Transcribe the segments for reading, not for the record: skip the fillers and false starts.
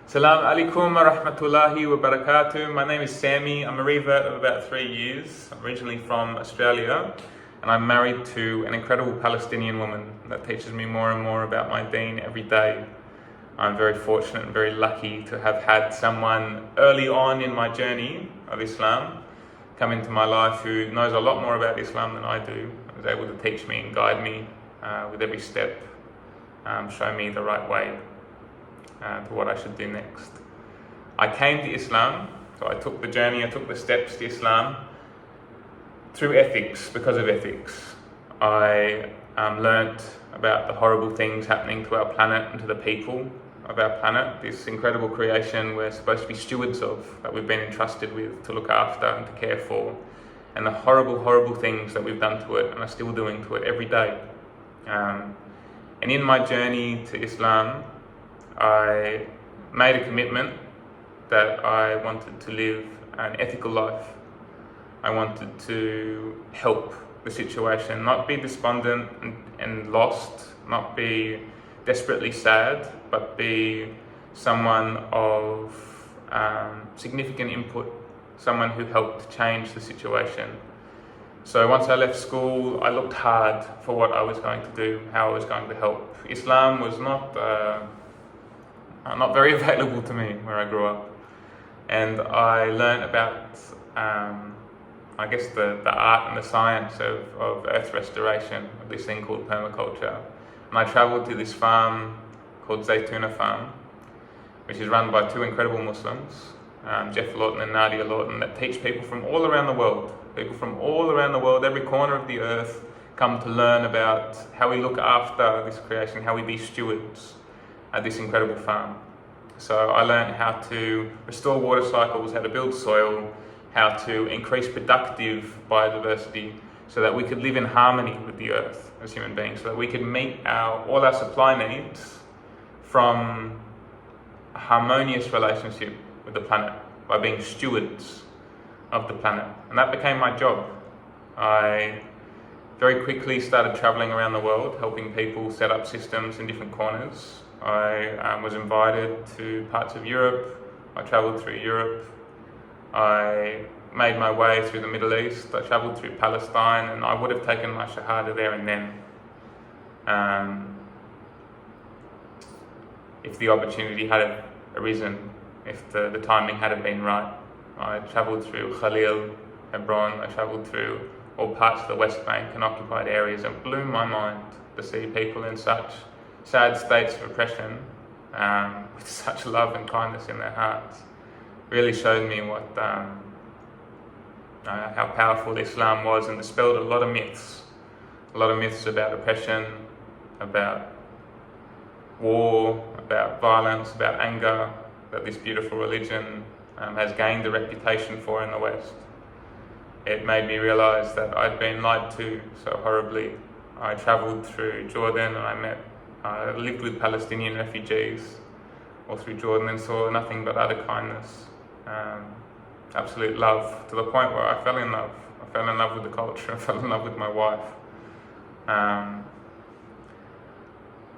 Salam alaikum wa rahmatullahi wa barakatuh. My name is Sammy. I'm a revert of about 3 years. I'm originally from Australia, and I'm married to an incredible Palestinian woman that teaches me more and more about my deen every day. I'm very fortunate and very lucky to have had someone early on in my journey of Islam come into my life who knows a lot more about Islam than I do, and was able to teach me and guide me with every step, show me the right way to what I should do next. I came to Islam, so I took the journey, I took the steps to Islam through ethics, because of ethics. I learnt about the horrible things happening to our planet and to the people of our planet, this incredible creation we're supposed to be stewards of, that we've been entrusted with to look after and to care for, and the horrible, horrible things that we've done to it and are still doing to it every day. And in my journey to Islam, I made a commitment that I wanted to live an ethical life. I wanted to help the situation, not be despondent and lost, not be desperately sad, but be someone of significant input, someone who helped change the situation. So once I left school, I looked hard for what I was going to do, how I was going to help. Islam was not very available to me where I grew up, and I learned about I guess the art and the science of earth restoration, of this thing called permaculture. And I travelled to this farm called Zaytuna Farm, which is run by two incredible Muslims, Jeff Lawton and Nadia Lawton, that teach people from all around the world. People from all around the world, every corner of the earth, come to learn about how we look after this creation, how we be stewards at this incredible farm. So I learned how to restore water cycles, how to build soil, how to increase productive biodiversity so that we could live in harmony with the earth as human beings, so that we could meet all our supply needs from a harmonious relationship with the planet by being stewards of the planet. And that became my job. I very quickly started traveling around the world, helping people set up systems in different corners. I was invited to parts of Europe. I travelled through Europe. I made my way through the Middle East. I travelled through Palestine, and I would have taken my Shahada there and then if the opportunity had arisen, if the timing had been right. I travelled through Khalil, Hebron. I travelled through all parts of the West Bank and occupied areas, and it blew my mind to see people in such sad states of oppression with such love and kindness in their hearts. Really showed me what how powerful Islam was, and dispelled a lot of myths about oppression, about war, about violence, about anger, that this beautiful religion has gained a reputation for in the West. It made me realise that I'd been lied to so horribly. I travelled through Jordan, and I lived with Palestinian refugees all through Jordan, and saw nothing but utter kindness, absolute love, to the point where I fell in love. I fell in love with the culture, I fell in love with my wife.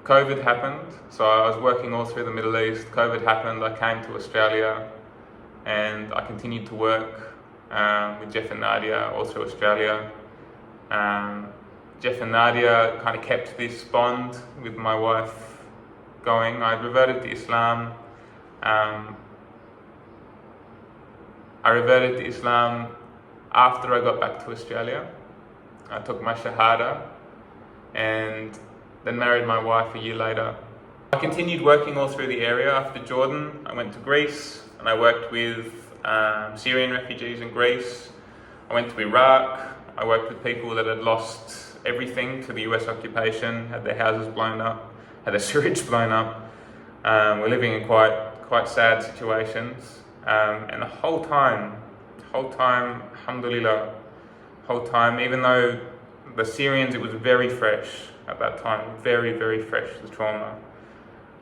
COVID happened, so I was working all through the Middle East. COVID happened, I came to Australia, and I continued to work with Jeff and Nadia all through Australia. Jeff and Nadia kind of kept this bond with my wife going. I reverted to Islam. I reverted to Islam after I got back to Australia. I took my Shahada and then married my wife a year later. I continued working all through the area. After Jordan, I went to Greece and I worked with Syrian refugees in Greece. I went to Iraq. I worked with people that had lost everything to the US occupation, had their houses blown up, had their sewage blown up. We're living in quite sad situations. And the whole time, alhamdulillah, even though the Syrians, it was very fresh at that time, very, very fresh, the trauma,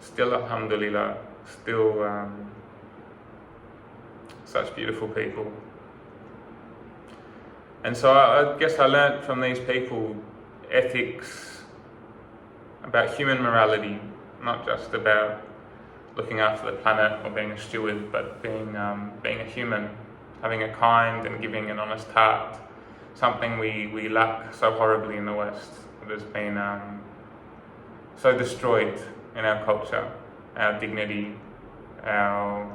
still alhamdulillah, still such beautiful people. And so I guess I learnt from these people ethics about human morality, not just about looking after the planet or being a steward, but being a human, having a kind and giving and honest heart, something we lack so horribly in the West. It has been so destroyed in our culture, our dignity, our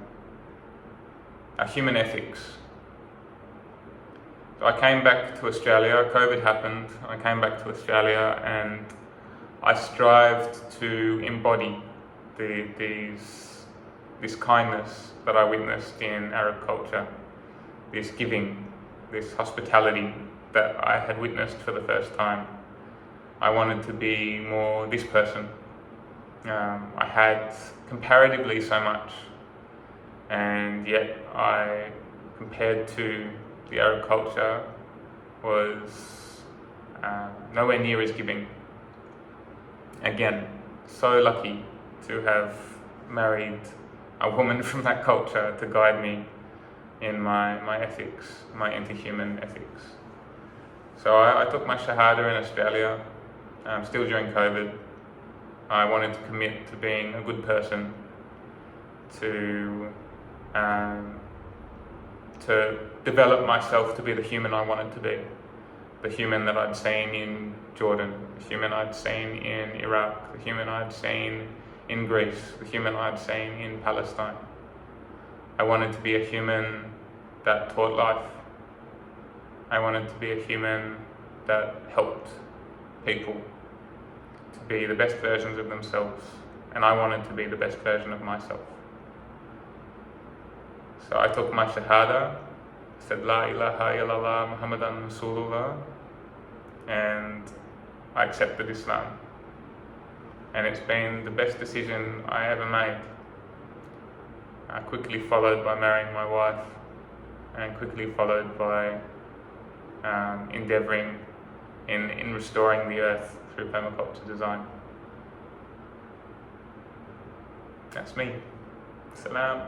human ethics. So I came back to Australia, COVID happened, I came back to Australia and I strived to embody this kindness that I witnessed in Arab culture, this giving, this hospitality that I had witnessed for the first time. I wanted to be more this person. I had comparatively so much, and yet I, compared to the Arab culture, was nowhere near as giving. Again, so lucky to have married a woman from that culture to guide me in my ethics, my anti-human ethics. So I took my Shahada in Australia, still during COVID. I wanted to commit to being a good person, to develop myself to be the human I wanted to be, the human that I'd seen in Jordan, the human I'd seen in Iraq, the human I'd seen in Greece, the human I'd seen in Palestine. I wanted to be a human that taught life. I wanted to be a human that helped people to be the best versions of themselves, and I wanted to be the best version of myself. So I took my Shahada, said La ilaha illallah Muhammadan Rasulullah, and I accepted Islam. And it's been the best decision I ever made. Quickly followed by marrying my wife, and quickly followed by endeavouring in restoring the earth through permaculture design. That's me. Salam.